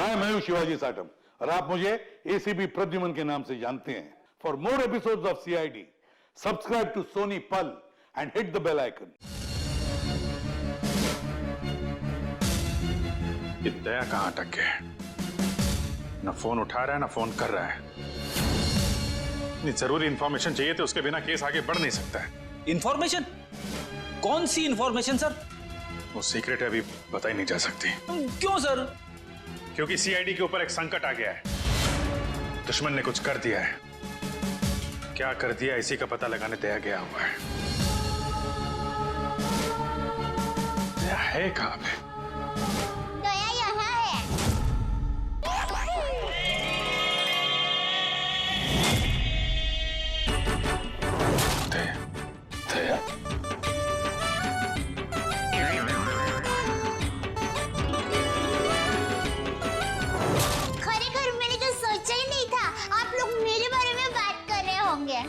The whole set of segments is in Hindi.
हाय, मैं हूं शिवाजी साटम और आप मुझे एसीपी प्रद्युमन के नाम से जानते हैं। For more episodes of CID, subscribe to Sony Pal and hit the bell icon. ये दया कहां अटक गया है? ना फोन उठा रहा है ना फोन कर रहा है। इतनी जरूरी इंफॉर्मेशन चाहिए तो उसके बिना केस आगे बढ़ नहीं सकता है। इंफॉर्मेशन? कौन सी इंफॉर्मेशन सर? वो सीक्रेट है, अभी बताई नहीं जा सकती। क्यों सर? क्योंकि सीआईडी के ऊपर एक संकट आ गया है। दुश्मन ने कुछ कर दिया है। क्या कर दिया इसी का पता लगाने दया गया हुआ है। दया है कहां पे? दया यहाँ है। दया, दया। खरेखर मैंने तो सोचा ही नहीं था आप लोग मेरे बारे में बात कर रहे होंगे।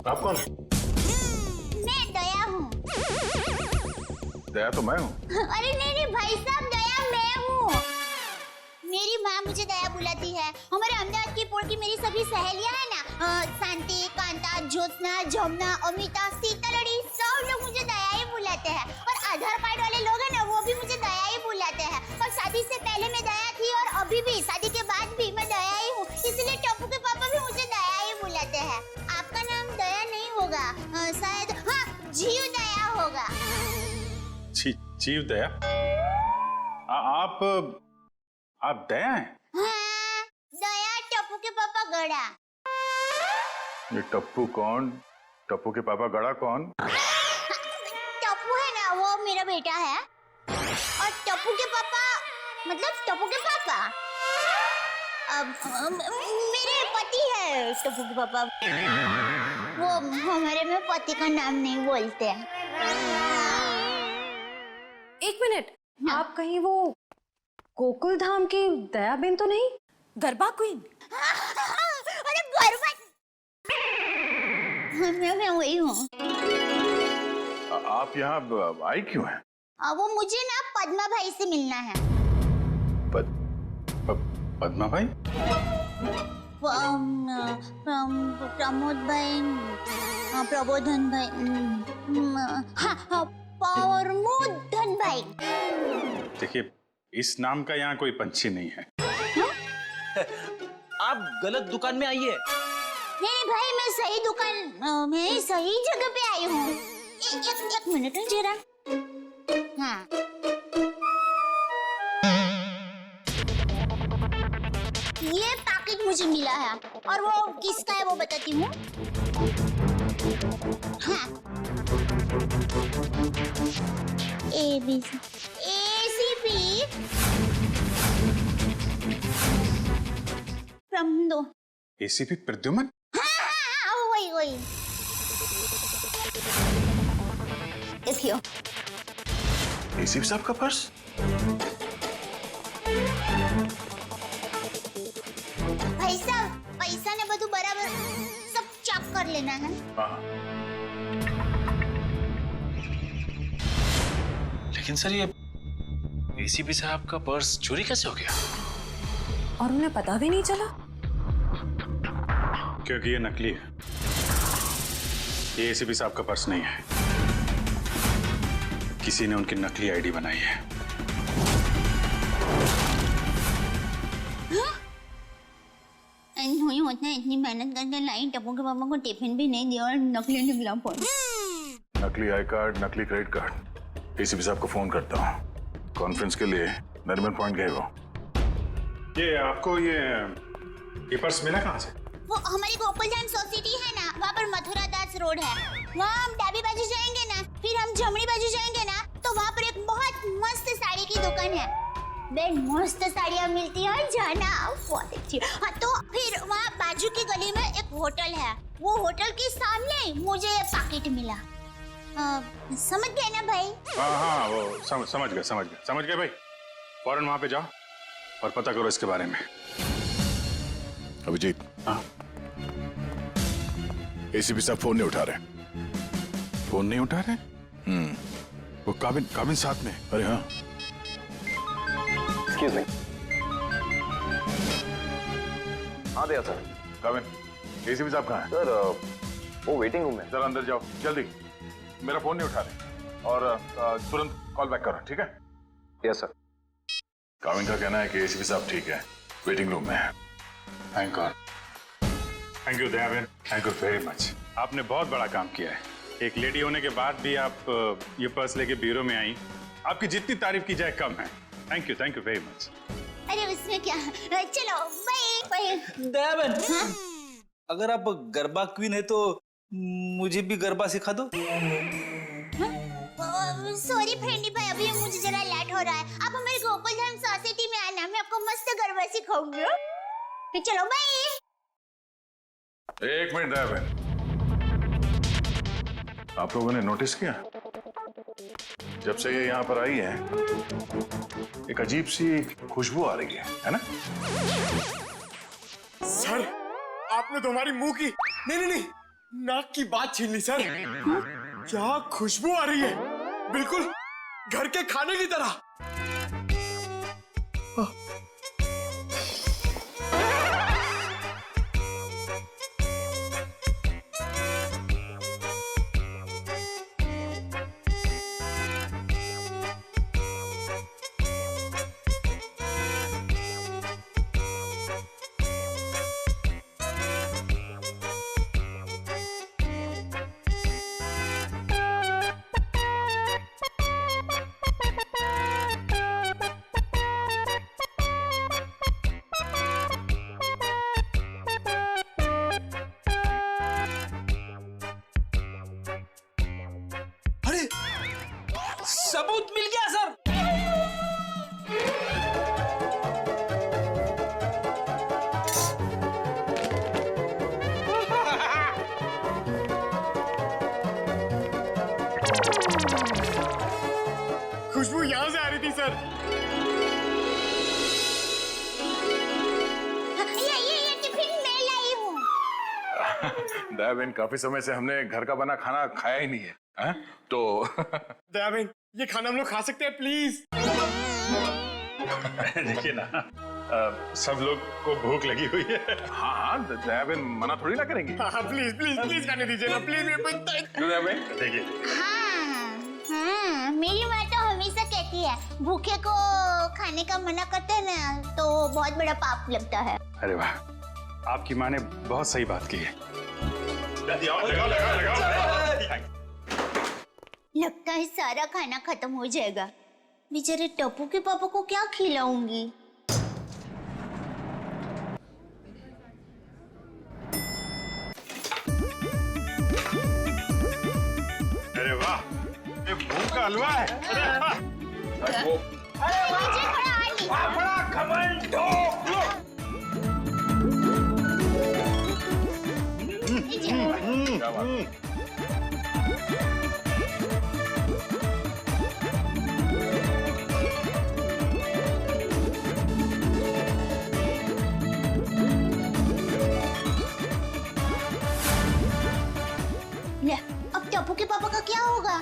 आप कौन? मैं दया हूँ। दया तो मैं हूँ। अरे नहीं भाई साहब, दया मैं हूँ। मेरी माँ मुझे दया बुलाती है। हमारे अहमदाबाद की पोड़ की मेरी सभी सहेलियां हैं ना, शांति, कांता, ज्योत्सना, जमुना, अमिता, सीतालड़ी, सब लोग मुझे दया ही बुलाते हैं। और आधार कार्ड वाले लोग हैं ना, वो भी मुझे दया ही बुलाते हैं। और शादी से पहले मैं दया थी और अभी भी, शादी के बाद भी मैं दया ही हूँ। इसलिए टप्पू के पापा भी मुझे दया ही बुलाते हैं। आपका नाम दया नहीं होगा, शायद हाँ, जीव दया होगा। जीव दया? आप दया हैं? हाँ, दया टप्पू के पापा गड़ा। ये टप्पू कौन? टप्पू के पापा गड़ा कौन? टप्पू है ना, वो मेरा बेटा है। और टप्पू के पापा मतलब टप्पू के पापा मेरे पति है। टप्पू के पापा वो हमारे में पति का नाम नहीं बोलते हैं। एक मिनट, आप कहीं वो गोकुल धाम की दयाबेन तो नहीं? गरबा क्वीन? अरे गरबा, मैं वही हूँ। आप यहाँ आई क्यों हैं? वो मुझे ना पद्मा भाई से मिलना है। पद्मा भाई? प्रमोद भाई, प्रबोधन भाई, हाँ, प्रमोदन भाई। देखिए, इस नाम का यहाँ कोई पंछी नहीं है। आप गलत दुकान में आई है। नहीं भाई, मैं सही दुकान, मैं सही जगह पे आई हूँ। एक मिनट है जरा। हाँ, ये पैकेट मुझे मिला है और वो किसका है वो बताती हूँ। हाँ, एसीपी प्रमदो। एसीपी प्रद्युमन? हाँ, वही। देखियो। एसीपी साहब का पर्स? भाई साहब, पैसा ने બધું बराबर सब चेक कर लेना है। हाँ। लेकिन सर, ये एसीपी साहब का पर्स चोरी कैसे हो गया? और उन्हें पता भी नहीं चला? क्योंकि ये नकली है। ये एसीपी साहब का पर्स नहीं है। किसी ने उनकी नकली आईडी बनाई है। नहीं होता है, इतनी मेहनत करके लाई, टप्पू के पापा को टिफिन भी नहीं दिया और नकली निकला फोन। नकली आई कार्ड, नकली क्रेडिट कार्ड। एसीपी साहब को फोन करता हूँ। कॉन्फ्रेंस के लिए नरीमन पॉइंट गए वो। ये आपको ये पर्स मिला कहाँ से? वो हमारी गोकुलधाम सोसाइटी है ना, वहाँ पर मथुरा दास रोड है। वहाँ हम डाबी बाजू जाएंगे ना, फिर हम जमनी बाजू जाएंगे ना, तो वहाँ पर एक बहुत मस्त साड़ी की दुकान है। बेन मस्त साड़ियाँ मिलती है, जाना बहुत अच्छी। हाँ, तो फिर वहाँ बाजू की गली में एक होटल है। वो होटल के सामने मुझे पैकेट मिला। समझ गए ना भाई? हाँ, वो समझ गए भाई। फौरन वहां पे जाओ और पता करो इसके बारे में। अभिजीत, हाँ, एसीपी साहब फोन नहीं उठा रहे। फोन नहीं उठा रहे? वो काबिन साथ में। अरे हाँ, एक्सक्यूज मी। हाँ दिया सर। काबिन, एसीपी साहब कहाँ हैं? सर वो वेटिंग रूम में। जरा अंदर जाओ जल्दी। मेरा फोन नहीं उठा रहे और तुरंत कॉल बैक करो, ठीक है? Yes sir. काबिन का कहना है कि एसीपी साहब ठीक है, वेटिंग रूम में है। Thank God. Thank you Dayaben, thank you very much. आपने बहुत बड़ा काम किया है। एक लेडी होने के बाद भी आप ये पर्स लेके ब्यूरो में आई। आपकी जितनी तारीफ की जाए कम है। Thank you very much. अरे उसमें क्या, चलो बाय। दयाबेन, अगर आप गरबा क्वीन है तो मुझे भी गरबा सिखा दो। सॉरी फ्रेंडी भाई, अभी मुझे जरा लेट हो रहा है। आप हमारे गोकुलधाम सोसाइटी में आना, मैं आपको मस्त गरबा सिखाऊंगी। तो चलो बाय। एक मिनट दयाबेन, आप लोगों ने नोटिस किया जब से ये यहाँ पर आई है एक अजीब सी खुशबू आ रही है ना? सर आपने तो हमारी मुंह की नहीं नाक की बात छीन ली सर। क्या खुशबू आ रही है, बिल्कुल घर के खाने की तरह। सबूत मिल गया सर। खुशबू यहां से आ रही थी सर। ये टिफिन मैं लाई हूँ। दयाबेन, काफी समय से हमने घर का बना खाना खाया ही नहीं है, हैं? तो दयाबेन ये खाना हम लोग खा सकते हैं प्लीज? देखिए ना, सब लोग को भूख लगी हुई है। हाँ, दयाबेन मना थोड़ी ना करेंगी। हाँ प्लीज प्लीज प्लीज खाने दीजिए ना प्लीज। दयाबेन देखिए, हाँ, मेरी माँ तो हमेशा कहती है भूखे को खाने का मना करते हैं ना तो बहुत बड़ा पाप लगता है। अरे वाह, आपकी माँ ने बहुत सही बात की है। लगता है सारा खाना खत्म हो जाएगा। बेचारे टप्पू के पापा को क्या खिलाऊंगी? अरे वाह, ये मूंग का हलवा है। बड़ा ले, अब टप्पू के पापा का क्या होगा?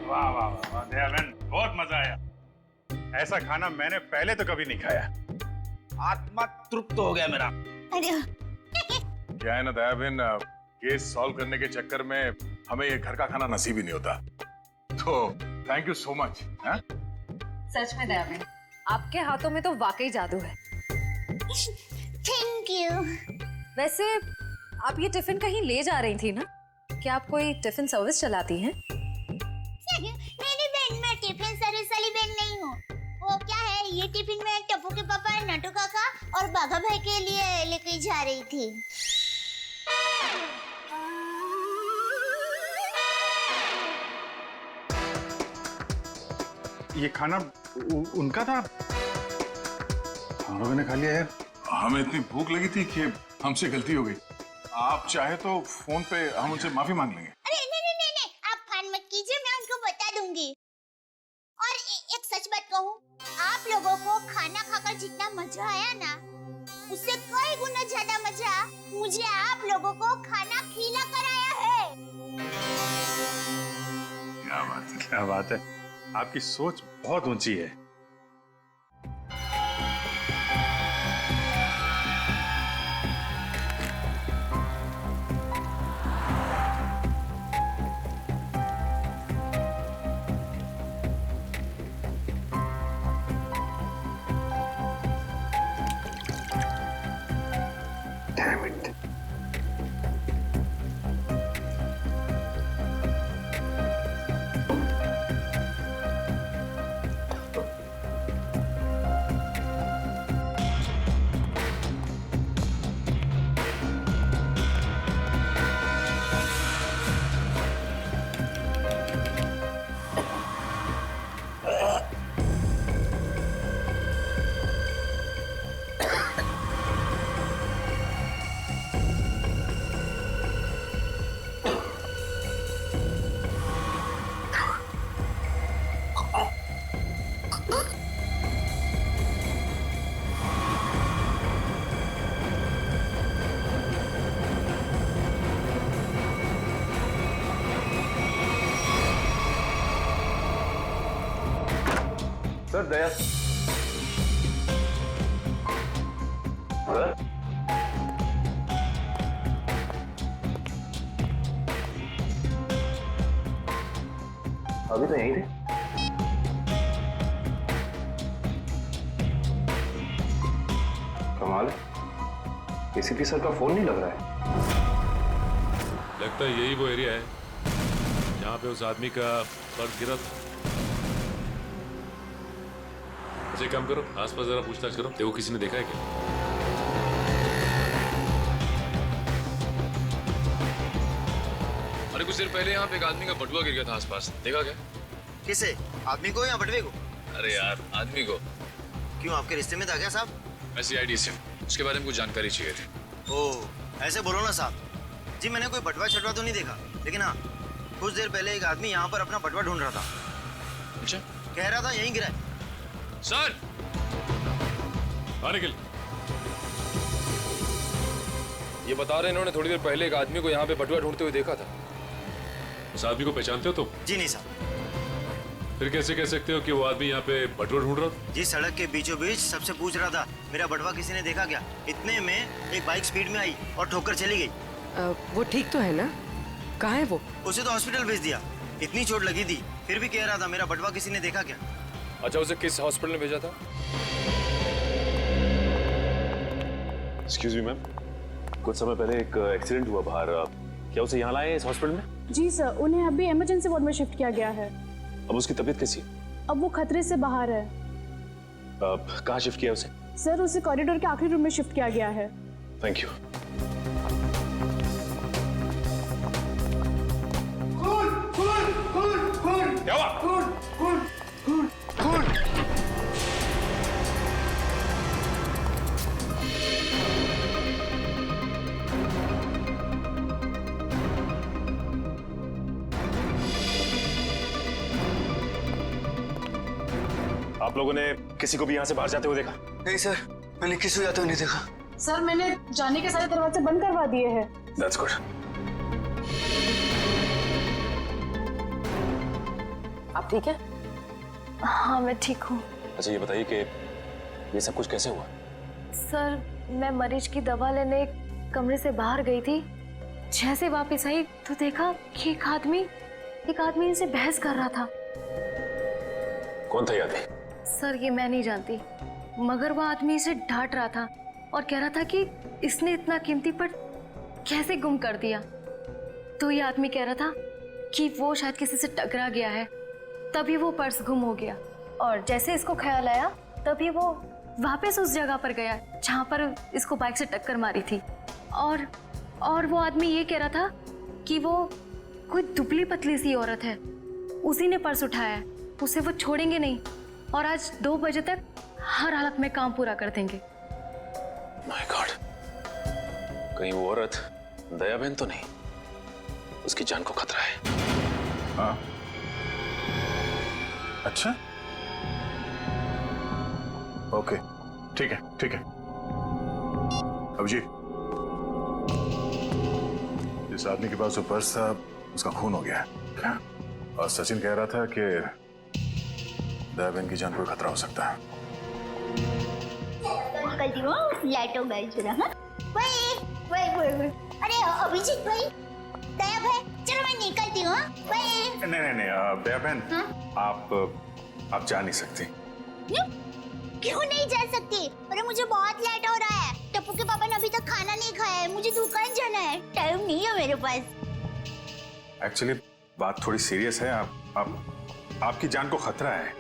वाह वाह वाह दयाबेन, बहुत मजा आया। ऐसा खाना मैंने पहले तो कभी नहीं खाया। आत्मा तृप्त हो गया मेरा। अरे क्या है ना दयाबेन, केस सॉल्व करने के चक्कर में हमें ये घर का खाना नसीब ही नहीं होता। तो थैंक यू सो मच। सच में दयाबेन, आपके हाथों में तो वाकई जादू है। Thank you. वैसे आप ये टिफिन कहीं ले जा रही थी ना? क्या आप कोई टिफिन सर्विस चलाती हैं? मेरी बहन, मैं टिफिन सर्विस वाली बहन नहीं हूँ। वो क्या है, ये टिफिन मैं टप्पू के पापा, नटू काका और बाघा भाई के लिए लेके जा रही थी। ये खाना उनका था? हम लोगों ने खा लिया यार। हमें इतनी भूख लगी थी कि हमसे गलती हो गई। आप चाहे तो फोन पे हम उनसे माफी मांग लेंगे। अरे नहीं, आप फान मत कीजिए, मैं उनको बता दूंगी। और एक सच बात कहूँ, आप लोगों को खाना खाकर जितना मजा आया ना, उससे कई गुना ज्यादा मजा मुझे आप लोगों को खाना खिला कर आया है। क्या बात है, क्या बात है। आपकी सोच बहुत ऊंची है। Damn it. Sir Daya sir, अभी तो यहीं थे। कमाल है, एसीपी सर का फोन नहीं लग रहा है। लगता है यही वो एरिया है जहाँ पे उस आदमी का पर्स गिरा था। अच्छा एक काम करो, आसपास जरा पूछताछ करो, देखो किसी ने देखा है क्या। अरे कुछ देर पहले यहाँ पे एक आदमी का बटुआ गिर गया था आसपास, देखा क्या? किसे? आदमी को या बटवे को? अरे यार आदमी को। क्यों, आपके रिश्ते में था क्या साहब? मैं CID से हूँ, उसके बारे में कुछ जानकारी चाहिए थी। ओह, ऐसे बोलो ना साहब जी। मैंने कोई बटवा छटवा तो नहीं देखा, लेकिन हाँ कुछ देर पहले एक आदमी यहाँ पर अपना बटवा ढूंढ रहा था। अच्छा, कह रहा था यहीं गिरा है। सर निखिल, ये बता रहे इन्होंने थोड़ी देर पहले एक आदमी को यहाँ पे बटुआ ढूंढते हुए देखा था। उस आदमी को पहचानते हो तुम? जी नहीं साहब। फिर कैसे कह सकते हो कि वो आदमी यहाँ पे बटुआ ढूंढ रहा था? जी सड़क के बीचों बीच सबसे पूछ रहा था मेरा बटवा किसी ने देखा क्या। इतने में एक बाइक स्पीड में आई और ठोकर चली गई। वो ठीक तो है ना? कहाँ है वो? उसे तो हॉस्पिटल भेज दिया, इतनी चोट लगी थी, फिर भी कह रहा था मेरा बटवा किसी ने देखा क्या। अच्छा, उसे किस हॉस्पिटल में भेजा था? एक्सक्यूज मी मैम, कुछ समय पहले एक एक्सीडेंट हुआ बाहर, क्या उसे यहाँ लाए इस हॉस्पिटल में? जी सर, उन्हें अभी इमरजेंसी वार्ड में शिफ्ट किया गया है। अब उसकी तबीयत कैसी है? अब वो खतरे से बाहर है। कहाँ शिफ्ट किया उसे? सर, उसे कॉरिडोर के आखिरी रूम में शिफ्ट किया गया है। Thank you. क्या हुआ? आप लोगों ने किसी को भी यहाँ से बाहर जाते हुए देखा? नहीं सर, मैंने किसी को जाते हुए नहीं देखा। सर, मैंने जाने के सारे दरवाजे बंद करवा दिए हैं। That's good. आप ठीक है? हाँ मैं ठीक हूँ। अच्छा ये बताइए कि ये सब कुछ कैसे हुआ? सर, मैं मरीज की दवा लेने कमरे से बाहर गई थी। जैसे वापस आई तो देखा कि एक आदमी इनसे बहस कर रहा था। कौन था ये आदमी? सर, ये मैं नहीं जानती, मगर वो आदमी इसे डांट रहा था और कह रहा था कि इसने इतना कीमती पर्स कैसे गुम कर दिया। तो ये आदमी कह रहा था कि वो शायद किसी से टकरा गया है, तभी वो पर्स गुम हो गया। और जैसे इसको ख्याल आया तभी वो वापस उस जगह पर गया जहाँ पर इसको बाइक से टक्कर मारी थी। और वो आदमी ये कह रहा था कि वो कोई दुबली पतली सी औरत है, उसी ने पर्स उठाया है, उसे वो छोड़ेंगे नहीं और आज 2 बजे तक हर हालत में काम पूरा कर देंगे। माय गॉड, कहीं वो औरत दया बहन तो नहीं? उसकी जान को खतरा है। हाँ, अच्छा, ओके, ठीक है, ठीक है। अभिजीत, जिस आदमी के पास वो पर्स था उसका खून हो गया है। क्या? और सचिन कह रहा था कि दया बहन की जान को खतरा हो सकता है। निकलती हूँ, लेट हो गई जरा। हाँ? वही। अरे अभिजीत भाई, दया भाई, चलो मैं निकलती हूँ। वही। नहीं, दया बहन, आप जा नहीं सकती। क्यों नहीं जा सकती? अरे मुझे बहुत लेट हो रहा है। टप्पू के पापा ने अभी तक खाना नहीं खाया है, मुझे दुकान जाना है, टाइम नहीं है मेरे पास। एक्चुअली बात थोड़ी सीरियस है। आपकी जान को खतरा है।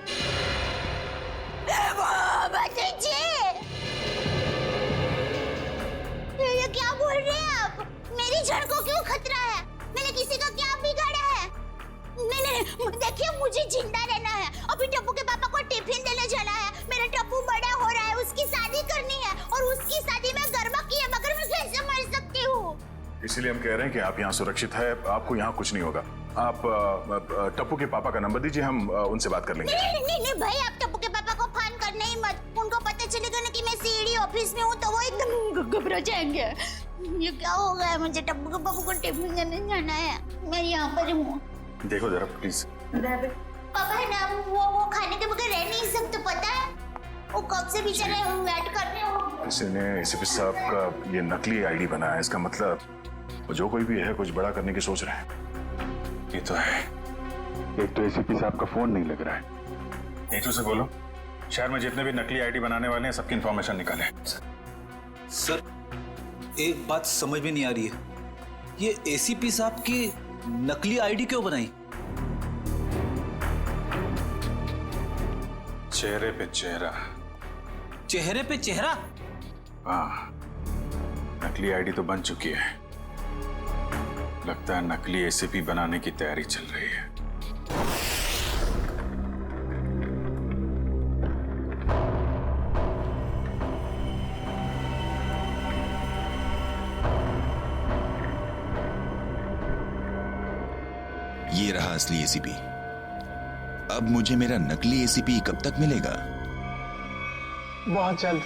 ये क्या बोल रहे हैं आप? मेरी जान को क्यों खतरा है? मैंने किसी का क्या बिगाड़ा है? नहीं, देखिए मुझे जिंदा रहना है। अभी टप्पू के पापा को टिफिन देने जाना है। मेरा टप्पू बड़ा हो रहा है, उसकी शादी करनी है और उसकी शादी में गरबा की है, मगर मैं कैसे मर सकती हूँ? इसीलिए हम कह रहे हैं कि आप यहाँ सुरक्षित है, आपको यहाँ कुछ नहीं होगा। आप टप्पू के पापा का नंबर दीजिए, हम उनसे बात कर लेंगे। नहीं भाई, आप टप्पू के पापा को फोन करने ही मत। उनको पता चलेगा ना कि मैं सीडी ऑफिस में हूँ तो वो एकदम घबरा जाएंगे। ये क्या हो गया? मुझे टप्पू के पापा को टिफिन देने जाना है, मैं यहाँ पर हूँ। देखो जरा प्लीज। पापा है ना, वो खाने के बगैर रह नहीं सकते, पता है? वो कब से बेचारे वेट कर रहे हो। किसी ने एसीपी साहब का ये नकली आईडी बनाया है, इसका मतलब वो जो कोई भी है कुछ बड़ा करने की सोच रहे हैं। ये तो है। एक तो एसीपी साहब का फोन नहीं लग रहा है। एक से बोलो, शहर में जितने भी नकली आईडी बनाने वाले हैं सबकी इंफॉर्मेशन निकाले। सर, एक बात समझ में नहीं आ रही है, ये एसीपी साहब की नकली आईडी क्यों बनाई? चेहरे पे चेहरा। चेहरे पे चेहरा? हाँ, नकली आईडी तो बन चुकी है। लगता है नकली एसीपी बनाने की तैयारी चल रही है। ये रहा असली एसीपी। अब मुझे मेरा नकली एसीपी कब तक मिलेगा? बहुत जल्द।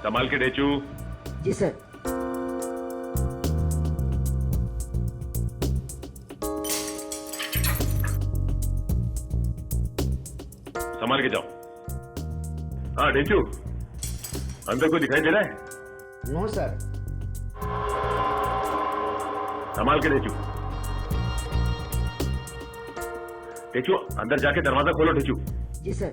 संभाल के डेचू। जी सर। संभाल के जाओ। हाँ डेचू, अंदर कोई दिखाई दे रहा है? No sir. संभाल के डेचू। डेचू, अंदर जाके दरवाजा खोलो डेचू। जी सर।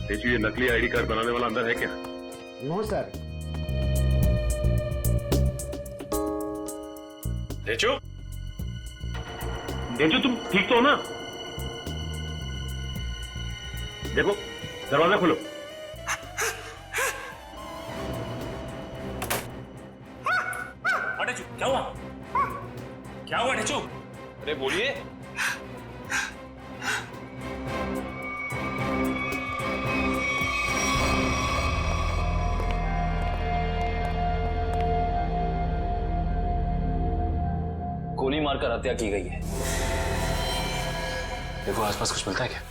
डेचू, ये नकली आईडी कार्ड बनाने वाला अंदर है क्या? No sir. डेचू, डेचू तुम ठीक तो हो ना? देखो, दरवाजा खोलो। डेचू, क्या हुआ? क्या हुआ डेचू? अरे बोलिए। गोली मारकर हत्या की गई है। देखो आसपास कुछ मिलता है क्या?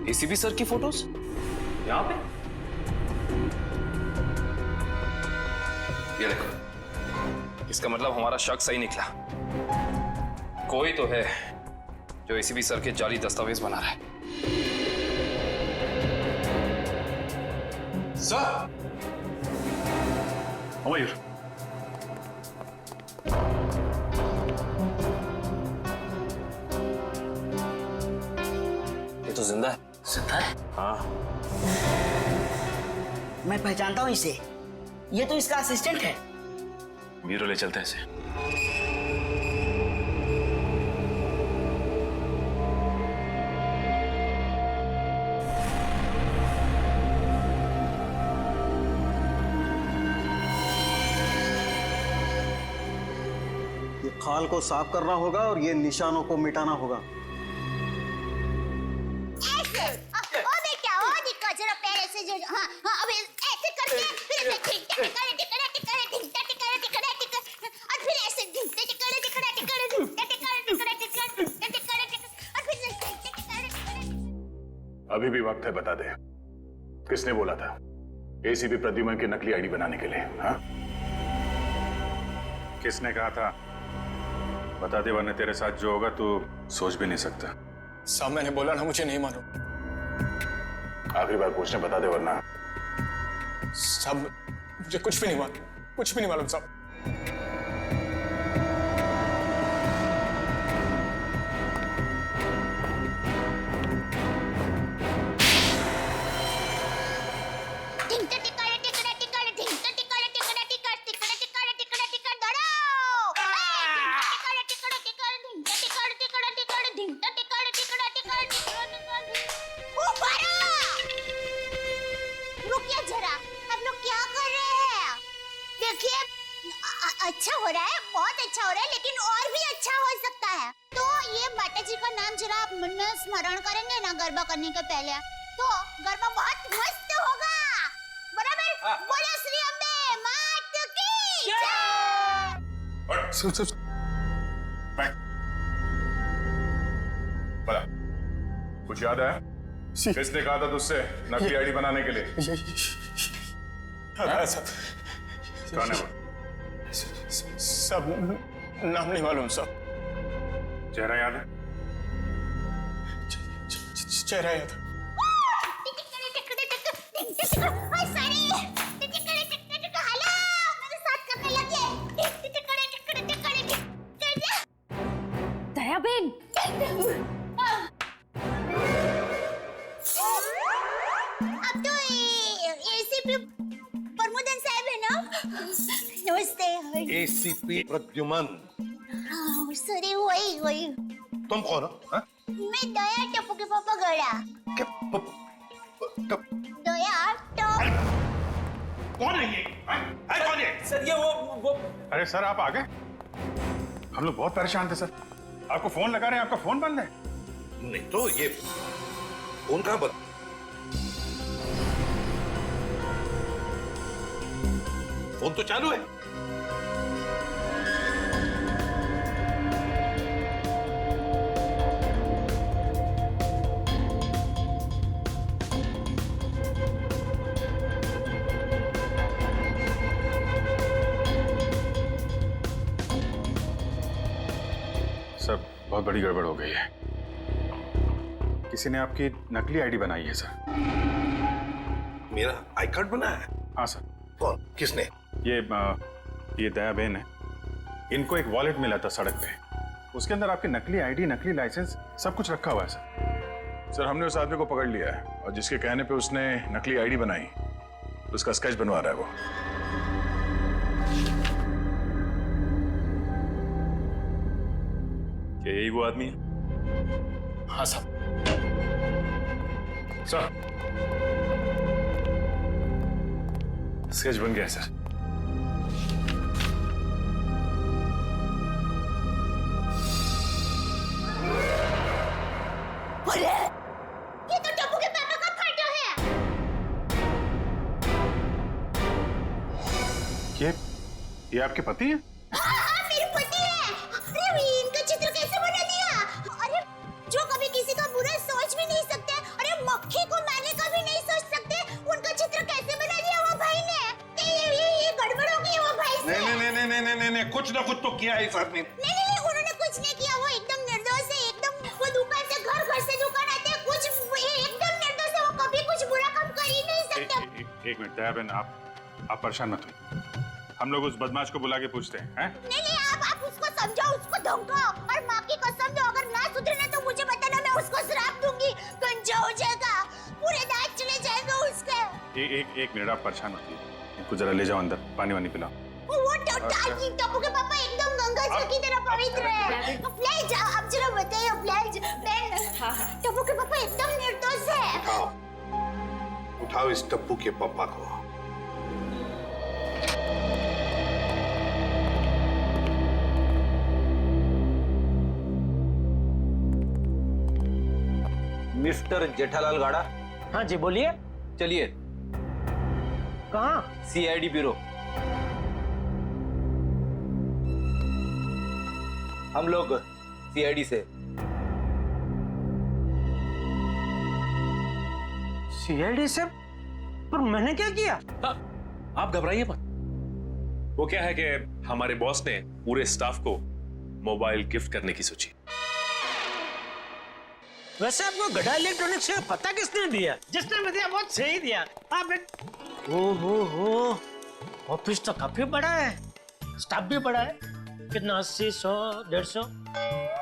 एसीपी सर की फोटोज यहां पे? ये देखो, इसका मतलब हमारा शक सही निकला। कोई तो है जो एसीपी सर के जाली दस्तावेज बना रहा है। सर, मयूर, ये तो जिंदा है। जिंदा है? हाँ। मैं पहचानता हूँ इसे, ये तो इसका असिस्टेंट है। ब्यूरो ले चलते हैं इसे। खाल को साफ करना होगा और ये निशानों को मिटाना होगा। ऐसे ओ बेटा ओ दिक्कत जरा पैर ऐसे जो हाँ हाँ अब ऐसे करके फिर ऐसे टिकड़ा और फिर ऐसे अभी भी वक्त है, बता दे किसने बोला था एसीपी प्रद्युमन की नकली आईडी बनाने के लिए? हाँ, किसने कहा था बता दे, वरना तेरे साथ जो होगा तू सोच भी नहीं सकता। साहब मैंने बोला ना, मुझे नहीं मालूम। आखिरी बार पूछने, बता दे वरना। साहब मुझे कुछ भी नहीं मालूम, कुछ भी नहीं मालूम साहब। अच्छा हो रहा है, बहुत अच्छा हो रहा है, लेकिन और भी अच्छा हो सकता है। तो ये माता जी का नाम जरा आप मन में स्मरण करेंगे ना गरबा करने के पहले, तो गरबा बहुत मस्त होगा। बराबर? बोलो श्री अम्बे मात की जय। सुन बड़ा कुछ याद है? किसने कहा था तुझसे नकली आईडी बनाने के लिए? कौन है वो? सब नाम नहीं मालूम साहब। चेहरा याद है? चेहरा याद है। दयाबेन अब तो एसीपी प्रमोदन साहब है ना? नमस्ते। एसीपी प्रद्युमन। सॉरी वही तुम कौन हो? हाँ? मैं दया टप्पू के पापा गड़ा। दया टप कौन है ये? कौन है? सर ये वो अरे सर आप आ गए? हम लोग बहुत परेशान थे सर, आपको फोन लगा रहे हैं, आपका फोन बंद है। नहीं तो ये फोन कहाँ बंद? फोन तो चालू है। सर बहुत बड़ी गड़बड़ हो गई है, किसी ने आपकी नकली आईडी बनाई है सर। मेरा आई कार्ड बना है? हाँ सर। कौन? किसने? ये दया बहन है, इनको एक वॉलेट मिला था सड़क पे, उसके अंदर आपकी नकली आईडी, नकली लाइसेंस सब कुछ रखा हुआ है सर। सर हमने उस आदमी को पकड़ लिया है और जिसके कहने पे उसने नकली आईडी बनाई उसका स्केच बनवा रहा है वो। क्या यही वो आदमी है? हाँ साहब। सर स्केच बन गया है सर। अरे ये तो टप्पू के पापा का फोटो है। ये आपके पति हैं? हाँ, मेरे पति है। अरे इनका चित्र कैसे बना दिया? अरे जो कभी किसी का बुरा सोच भी नहीं सकते, अरे मक्खी को मारने का भी नहीं सोच सकते, उनका चित्र कैसे बना दिया वो भाई ने? ये गड़बड़ हो गई वो भाई से। नहीं, कुछ ना कुछ तो किया है इस आदमी ने। नहीं, उन्होंने कुछ नहीं किया, वो एकदम निर्दोष है, एकदम वो दुकान से घर से दुकान आते हैं, कुछ एकदम निर्दोष है, वो कभी कुछ बुरा काम कर ही नहीं सकते। एक मिनट दया बहन, आप परेशान मत होइए, हम लोग उस बदमाश को बुला के पूछते हैं। नहीं, आप उसको समझाओ, उसको धमकाओ और माँ की कसम दो, अगर ना सुधरे ना तो मुझे बताना, मैं उसको श्राप दूंगी, गंजा हो जाएगा, पूरे दांत चले जाएंगे उसके। एक मिनट आप परेशान मत होइए, इनको जरा ले जाओ अंदर, पानी वानी पिलाओ। वो टप्पू के पापा एकदम गंगा जल की तरह पवित्र है। प्लीज आप जरा बताइए प्लीज। टप्पू के पापा एकदम निर्दोष है। उठाओ इस टप्पू के पापा को। मिस्टर जेठालाल गाड़ा। हाँ जी बोलिए। चलिए कहाँ? CID bureau. हम लोग सीआईडी से। सीआईडी से? पर मैंने क्या किया? आप घबराइए मत। वो क्या है कि हमारे बॉस ने पूरे स्टाफ को मोबाइल गिफ्ट करने की सोची। वैसे आपको गड़ा इलेक्ट्रॉनिक्स का पता किसने दिया? जिसने भी दिया बहुत सही दिया। आप हो ऑफिस तो काफी बड़ा है, स्टाफ भी बड़ा है। कितना 80, 100, 150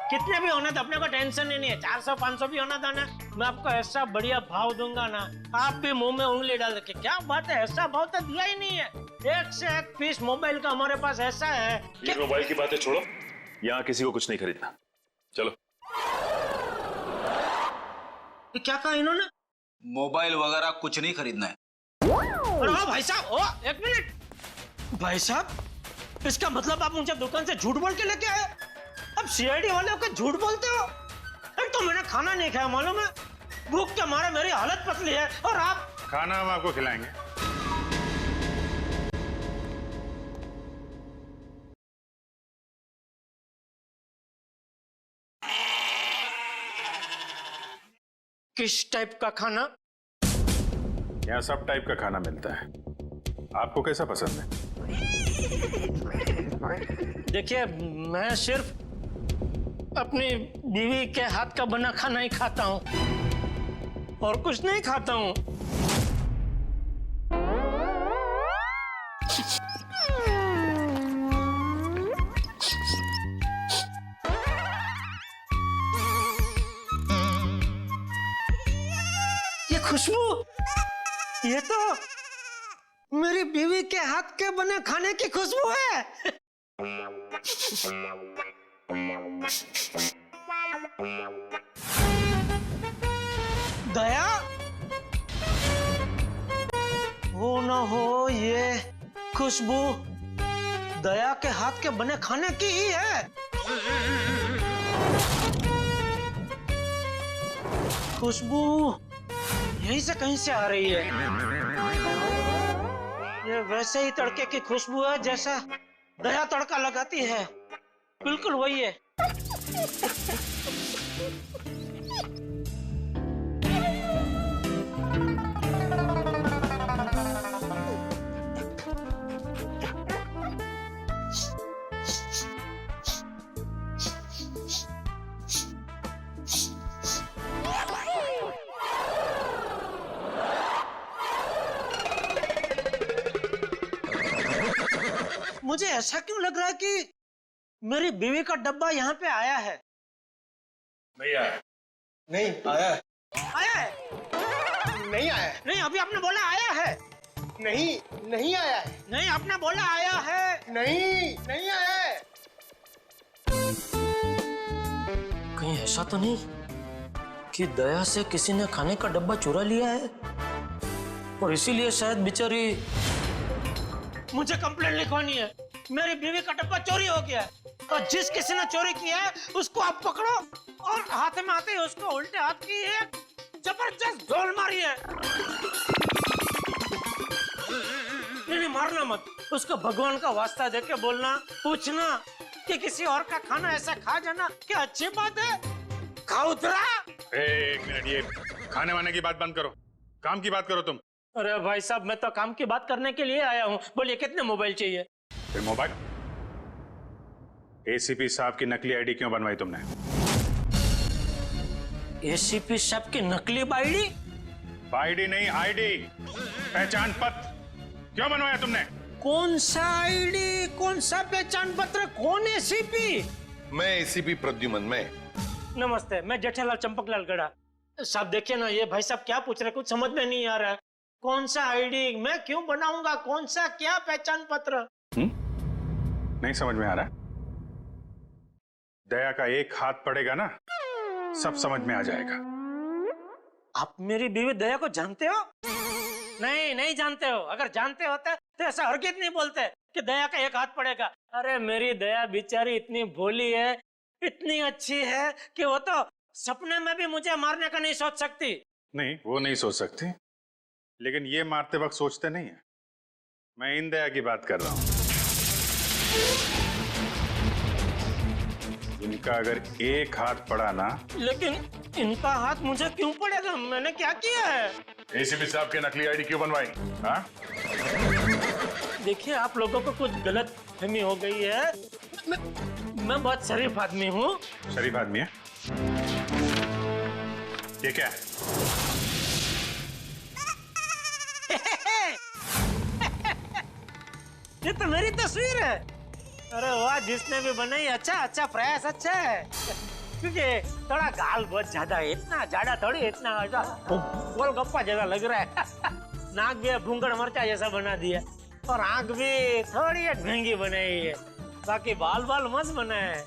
कितने भी होना तो अपने को टेंशन ही नहीं है। 400, 500 भी होना था ना, मैं आपको ऐसा बढ़िया भाव दूंगा ना, आप भी मुंह में उंगली डाल के क्या बात है, ऐसा भाव तो दिया ही नहीं है। एक से एक पीस मोबाइल का हमारे पास ऐसा है। ये मोबाइल की बातें छोड़ो, यहाँ किसी को कुछ नहीं खरीदना। चलो। क्या कहा इन्होंने? मोबाइल वगैरह कुछ नहीं खरीदना है। अरे भाई साहब, एक मिनट भाई साहब, इसका मतलब आप मुझे दुकान से झूठ बोल के लेके आए? अब सीआईडी वाले होकर झूठ बोलते हो? एक तो मैंने खाना नहीं खाया, मालूम है, भूख के मारे मेरी हालत पतली है, और आप? खाना हम आपको खिलाएंगे। किस टाइप का खाना? यहाँ सब टाइप का खाना मिलता है, आपको कैसा पसंद है? देखिए, मैं सिर्फ अपनी बीवी के हाथ का बना खाना ही खाता हूँ और कुछ नहीं खाता हूँ। ये खुशबू, ये तो मेरी बीवी के हाथ के बने खाने की खुशबू है। दया, हो ना हो ये खुशबू दया के हाथ के बने खाने की ही है। खुशबू यहीं से कहीं से आ रही है। ये वैसे ही तड़के की खुशबू है जैसा दया तड़का लगाती है, बिल्कुल वही है। मुझे ऐसा क्यों लग रहा है कि मेरी बीवी का डब्बा यहाँ पे आया है? नहीं आया। नहीं आया है। आया है? नहीं आया है। नहीं, अभी आपने बोला आया है। नहीं, नहीं आया है। नहीं, आपने बोला आया है। नहीं, नहीं आया है। कहीं ऐसा तो नहीं कि दया से किसी ने खाने का डब्बा चुरा लिया है और इसीलिए शायद बेचारी मुझे कंप्लेंट लिखवानी है। मेरी बीवी का डब्बा चोरी हो गया है और जिस किसी ने चोरी किया है उसको आप पकड़ो और हाथ में आते ही उसको उल्टे हाथ की एक जबरदस्त ढोल मारी है। नहीं, मारना मत, उसको भगवान का वास्ता देके बोलना, पूछना कि किसी और का खाना ऐसा खा जाना क्या अच्छी बात है? खाउतरा। एक मिनट, ये खाने वाने की बात बंद करो, काम की बात करो तुम। अरे भाई साहब, मैं तो काम की बात करने के लिए आया हूँ। बोलिए कितने मोबाइल चाहिए? फिर मोबाइल? एसीपी साहब की नकली आईडी क्यों बनवाई तुमने? एसीपी साहब की नकली आईडी? आईडी नहीं, आईडी, पहचान पत्र क्यों बनवाया तुमने? कौन सा आईडी, कौन सा पहचान पत्र, कौन एसीपी? मैं एसीपी प्रद्युमन। मैं नमस्ते, मैं जेठालाल चंपकलाल गड़ा। साहब देखिए ना, ये भाई साहब क्या पूछ रहे, कुछ समझ में नहीं आ रहा है। कौन सा आईडी मैं क्यों बनाऊंगा, कौन सा क्या पहचान पत्र? नहीं समझ में आ रहा? दया का एक हाथ पड़ेगा ना, सब समझ में आ जाएगा। आप मेरी बीवी दया को जानते हो? नहीं, नहीं जानते हो। अगर जानते होते तो ऐसा हरगिज़ नहीं बोलते कि दया का एक हाथ पड़ेगा। अरे मेरी दया बेचारी इतनी भोली है, इतनी अच्छी है कि वो तो सपने में भी मुझे मारने का नहीं सोच सकती। नहीं, वो नहीं सोच सकती, लेकिन ये मारते वक्त सोचते नहीं है। मैं इन दया की बात कर रहा हूं। इनका अगर एक हाथ पड़ा ना। लेकिन इनका हाथ मुझे क्यों पड़ेगा? मैंने क्या किया है? एसीपी साहब की नकली आईडी क्यों बनवाई? हाँ? देखिए, आप लोगों को कुछ गलत फहमी हो गई है। मैं बहुत शरीफ आदमी हूँ। शरीफ आदमी है? ये क्या है? ये तो मेरी तस्वीर है। अरे वाह, जिसने भी बनाई अच्छा प्रयास अच्छा है। क्योंकि थोड़ा गाल बहुत ज्यादा है, इतना ज्यादा थोड़ी, इतना गोलगप्पा जैसा लग रहा है। नाक भी भूंगड़ मरचा जैसा बना दिया और आंख भी थोड़ी ढंगी बनाई है। बाकी बाल मस्त बना है।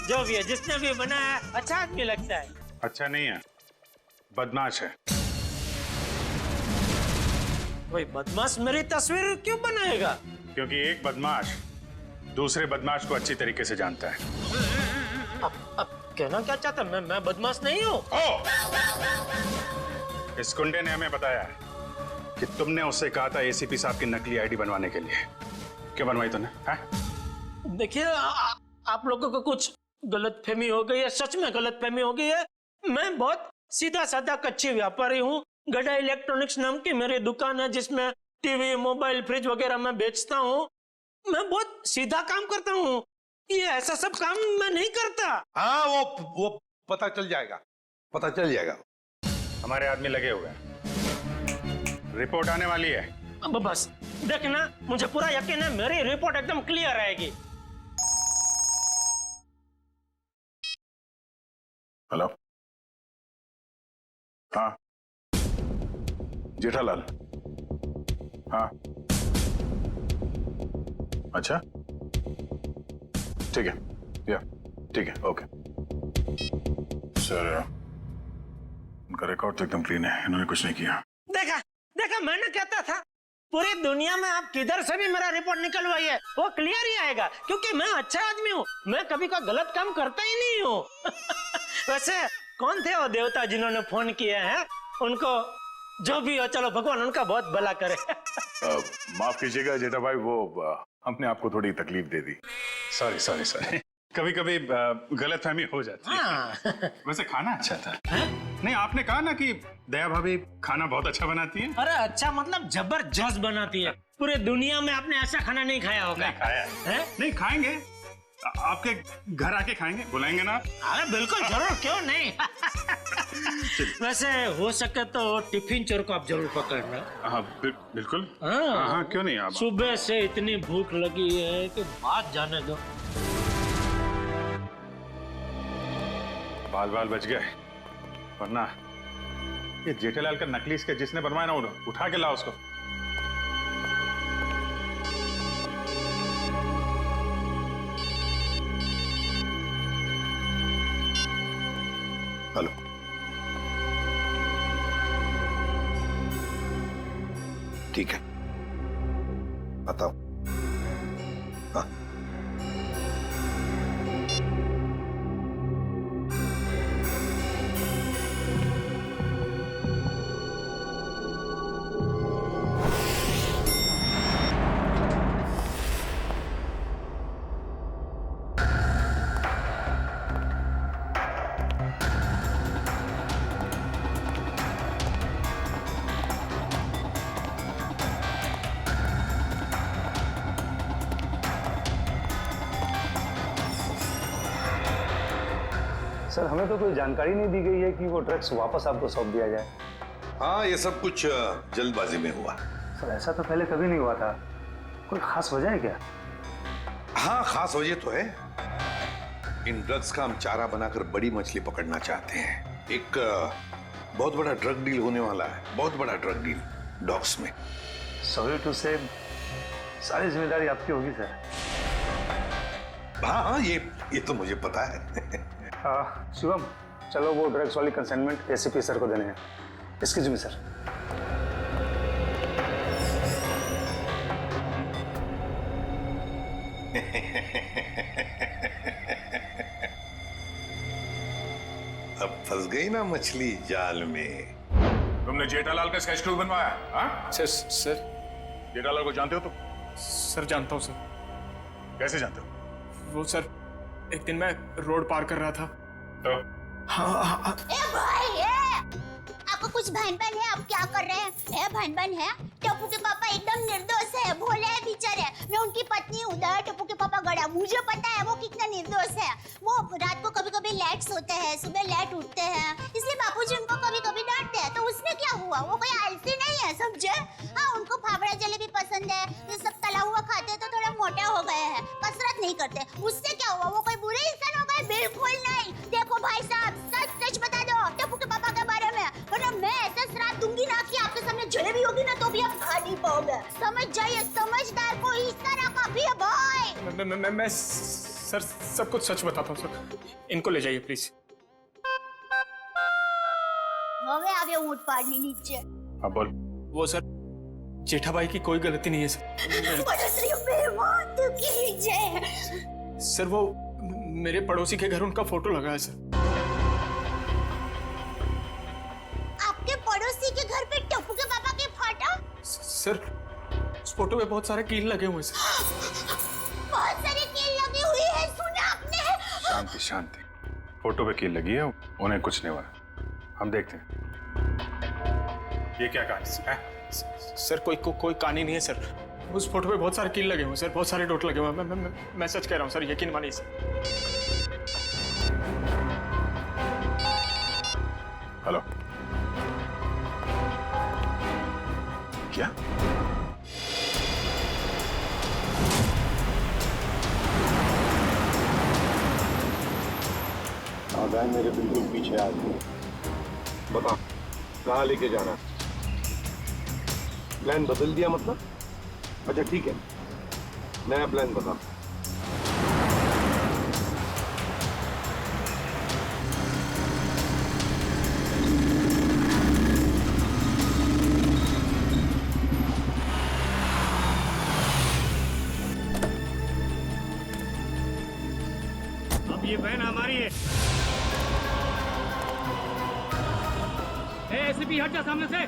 जो भी है, जिसने भी बनाया है, अच्छा आदमी लगता है। अच्छा नहीं है, बदमाश है। कोई बदमाश मेरी तस्वीर क्यों बनाएगा? क्योंकि एक बदमाश दूसरे बदमाश को अच्छी तरीके से जानता है। अब कहना क्या चाहता? मैं बदमाश नहीं हूँ। इस गुंडे ने हमें बताया कि तुमने उससे कहा था एसीपी साहब की नकली आईडी बनवाने के लिए। क्यों बनवाई तूने? देखिए, आप लोगों को कुछ गलतफहमी हो गई है, सच में गलतफहमी हो गई है। मैं बहुत सीधा साधा कच्ची व्यापारी हूँ। गड़ा इलेक्ट्रॉनिक्स नाम की मेरी दुकान है, जिसमें टीवी, मोबाइल, फ्रिज वगैरह मैं बेचता हूँ। मैं बहुत सीधा काम करता हूँ। ये ऐसा सब काम मैं नहीं करता। हाँ, वो पता चल जाएगा, पता चल जाएगा। हमारे आदमी लगे हुए हैं, रिपोर्ट आने वाली है। अब बस देखना, मुझे पूरा यकीन है मेरी रिपोर्ट एकदम क्लियर आएगी। हेलो, हाँ जेठालाल, हाँ अच्छा ठीक है, या ठीक है, ओके सर। उनका रिकॉर्ड तो एकदम क्लीन है, इन्होंने कुछ नहीं किया। देखा मैंने कहता था, पूरी दुनिया में आप किधर से भी मेरा रिपोर्ट निकलवाइए, वो क्लियर ही आएगा। क्योंकि मैं अच्छा आदमी हूँ, मैं कभी कोई गलत काम करता ही नहीं हूँ। वैसे कौन थे वो देवता जिन्होंने फोन किया है? उनको जो भी हो, चलो भगवान उनका बहुत भला करे। माफ कीजिएगा जेठा भाई, वो हमने आपको थोड़ी तकलीफ दे दी। सॉरी। कभी कभी गलतफहमी हो जाती है। वैसे खाना अच्छा था। नहीं, आपने कहा ना कि दया भाभी खाना बहुत अच्छा बनाती है। अरे अच्छा मतलब जबरदस्त बनाती है। पूरे दुनिया में आपने ऐसा खाना नहीं खाया होगा। नहीं खाया है? नहीं खाएंगे, आपके घर आके खाएंगे, बुलाएंगे ना? अरे बिल्कुल जरूर, क्यों नहीं। वैसे हो सके तो टिफिन चोर को आप जरूर पकड़ना। हाँ बिल्कुल। हाँ क्यों नहीं। आप सुबह से इतनी भूख लगी है कि बात जाने दो। बाल बच गए, वरना ये जेठालाल का नकली इसके जिसने बनवाया ना, उठा के ला उसको। हेलो, ठीक है, बताओ। हाँ, सर, हमें तो कोई जानकारी नहीं दी गई है कि वो ड्रग्स वापस आपको सौंप दिया जाए। हाँ, ये सब कुछ जल्दबाजी में हुआ। सर, ऐसा तो पहले कभी नहीं हुआ था। कोई खास वजह है क्या? हाँ, खास वजह तो है। इन ड्रग्स का हम चारा बनाकर बड़ी मछली पकड़ना चाहते हैं। एक बहुत बड़ा ड्रग डील होने वाला है, बहुत बड़ा ड्रग डील डॉग्स में। सॉरी टू से, सारी जिम्मेदारी आपकी होगी सर। हाँ, ये तो मुझे पता है। शिवम, चलो वो ड्रग्स वाली कंसाइनमेंट एसीपी सर को देने हैं। Excuse me sir. अब गई ना मछली जाल में। तुमने जेठालाल का स्केच क्यों बनवाया? हाँ? सर जेठालाल को जानते हो तुम? सर जानता हूँ सर। कैसे जानते हो? वो सर एक दिन मैं रोड पार कर रहा था तो हाँ ए भाई आपको कुछ भान है? आप क्या कर रहे हैं? भान है? टप्पू के पापा एकदम निर्दोष है, भोले है बेचारे। मैं उनकी पत्नी हूँ, टप्पू के पापा गड़ा। मुझे पता है वो कितना निर्दोष है। वो रात को कभी कभी लेट सोते हैं, सुबह लेट उठते हैं, इसलिए बापूजी उनको कभी कभी डांटते हैं। तो उसमें क्या हुआ? वो कोई आलसी नहीं है, समझे? हाँ, उनको फाफड़ा जलेबी पसंद है, ये सब तला हुआ खाते तो थोड़ा मोटा हो गए हैं, कसरत नहीं करते। उससे क्या हुआ? वो कोई बुरे इंसान हो गए? बिल्कुल नहीं। देखो भाई साहब, सच सच बता दो टप्पू के पापा के बारे में, वरना मैं ऐसा श्राप दूंगी ना कि आपके सामने जलेबी होगी ना तो भी आप खा नहीं पाओगे। समझ जाइए, समझदार को इस तरह काफी है भाई। मैं सर सब कुछ सच बताता हूँ सर। इनको ले जाइए प्लीज। हो गया अब ये ऊँट पाड़नी नीचे। हाँ बोल। वो सर जेठा भाई की कोई गलती नहीं है सर। वो मेरे पड़ोसी के घर उनका फोटो लगा है सर। आपके पड़ोसी के घर पे टप्पू के पापा के फोटो? सर उस फोटो में बहुत सारे कील लगे हुए सर। बहुत सारी कील लगी हुई है, सुना आपने? शांति शांति। फोटो पे कील लगी है, उन्हें कुछ नहीं हुआ। हम देखते हैं ये क्या कहानी है। सर कोई कहानी नहीं है सर। उस फोटो पे बहुत सारे कील लगे हुए सर, बहुत सारे डॉट लगे हुए। मैं सच कह रहा हूँ सर, यकीन मानिए सर। हेलो, क्या? आगा मेरे बिल्कुल पीछे आदमी। बता कहाँ लेके जाना? प्लान बदल दिया मतलब? अच्छा ठीक है, नया प्लान बता। अब ये बहन हमारी है। एसीपी हट जा सामने से।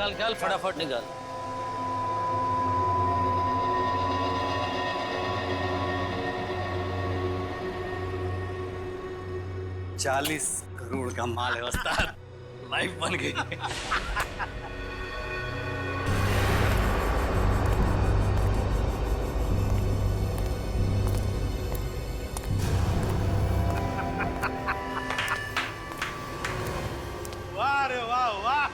निकाल फटाफट निकाल। $40 करोड़ का माल है उस्ताद, लाइफ बन गई। वाह रे वाह वाह।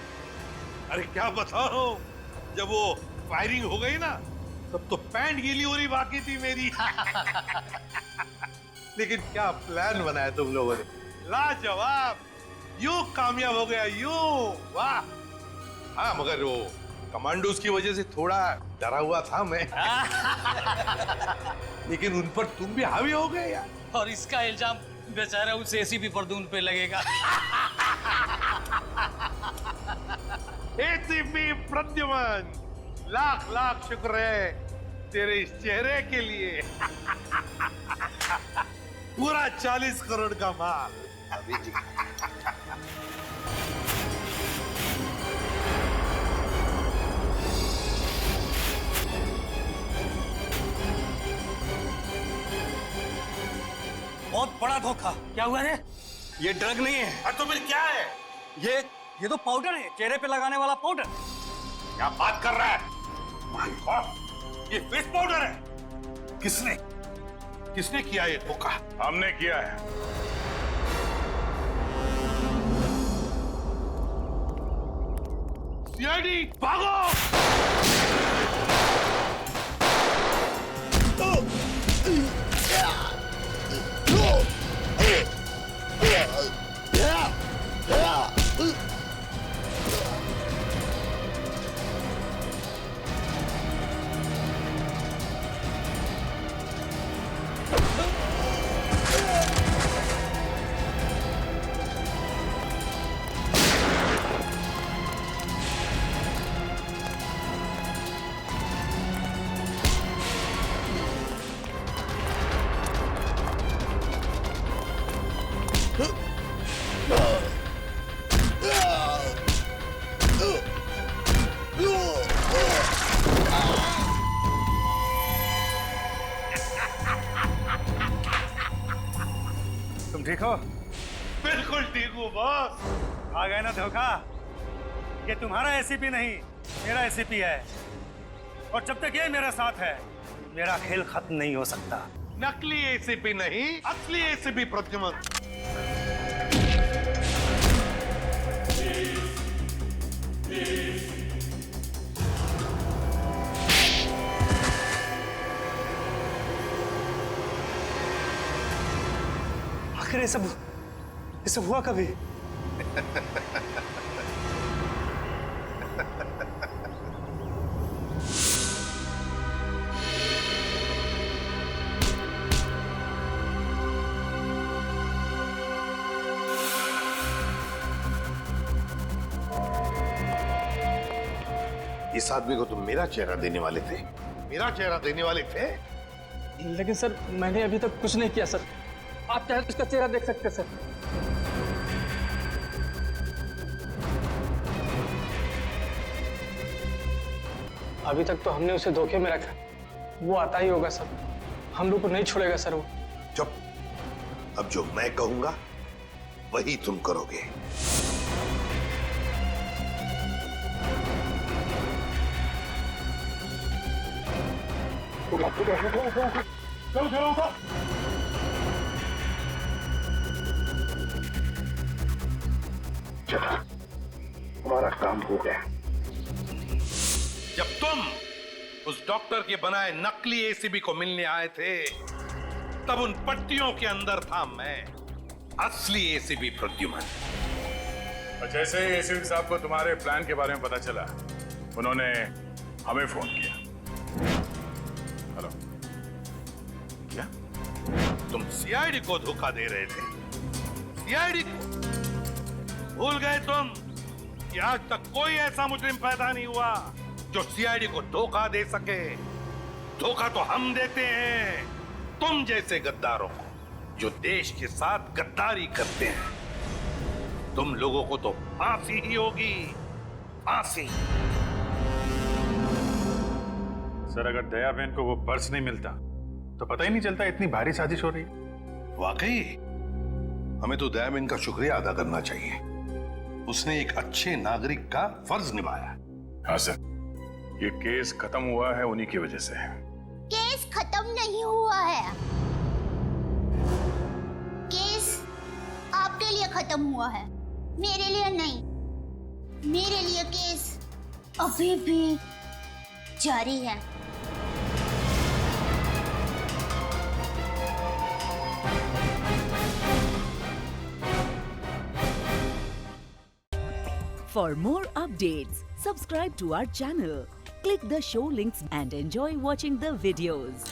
अरे क्या बताओ, जब वो फायरिंग हो गई ना तब तो पैंट गीली हो रही बाकी थी मेरी। लेकिन क्या प्लान बनाया तुम लोगों ने, लाजवाब। यूं कामयाब हो गया यूं, वाह। हाँ मगर वो कमांडोज की वजह से थोड़ा डरा हुआ था मैं। लेकिन उन पर तुम भी हावी हो गए यार। और इसका इल्जाम बेचारा उस एसीपी प्रद्युम्न पे लगेगा। एसीपी प्रद्युम्न, लाख लाख शुक्र है तेरे इस चेहरे के लिए पूरा 40 करोड़ का माल। अभी जी बहुत बड़ा धोखा। क्या हुआ है? ये ड्रग नहीं है। तो फिर क्या है? ये तो पाउडर है, चेहरे पे लगाने वाला पाउडर। क्या बात कर रहा है? माय गॉड, ये फेस पाउडर है। किसने किया ये धोखा? हमने किया है। सीआईडी भागो! तुम ठीक हो? बिल्कुल ठीक हूँ बॉस। आ गए ना धोखा। ये तुम्हारा एसीपी नहीं, मेरा एसीपी है। और जब तक ये मेरे साथ है, मेरा खेल खत्म नहीं हो सकता। नकली एसीपी नहीं, असली एसीपी प्रद्युमन। आखिर ये सब हुआ कभी? इस आदमी को तुम मेरा चेहरा देने वाले थे? मेरा चेहरा देने वाले थे? लेकिन सर मैंने अभी तक कुछ नहीं किया सर। आप चाहे तो इसका चेहरा देख सकते हैं सर। अभी तक तो हमने उसे धोखे में रखा। वो आता ही होगा सर। हम लोग को नहीं छोड़ेगा सर वो। चुप। अब जो मैं कहूंगा वही तुम करोगे। चलो, हमारा काम हो गया। जब तुम उस डॉक्टर के बनाए नकली एसीबी को मिलने आए थे, तब उन पट्टियों के अंदर था मैं, असली एसीबी प्रद्युमन। और जैसे ही एसीपी साहब को तुम्हारे प्लान के बारे में पता चला, उन्होंने हमें फोन किया। हेलो, क्या तुम सीआईडी को धोखा दे रहे थे? सीआईडी को भूल गए तुम कि आज तक कोई ऐसा मुजरिम पैदा नहीं हुआ जो सीआईडी को धोखा दे सके। धोखा तो हम देते हैं तुम जैसे गद्दारों को, जो देश के साथ गद्दारी करते हैं। तुम लोगों को तो फांसी ही होगी, फांसी। सर, अगर दया बहन को वो पर्स नहीं मिलता तो पता ही नहीं चलता इतनी भारी साजिश हो रही है। वाकई हमें तो दया बहन का शुक्रिया अदा करना चाहिए। उसने एक अच्छे नागरिक का फर्ज निभाया। हाँ सर, ये केस खत्म हुआ है उन्हीं की वजह से। केस खत्म नहीं हुआ है। केस आपके लिए खत्म हुआ है, मेरे लिए नहीं। मेरे लिए केस अभी भी जारी है। For more updates, subscribe to our channel, click the show links and enjoy watching the videos.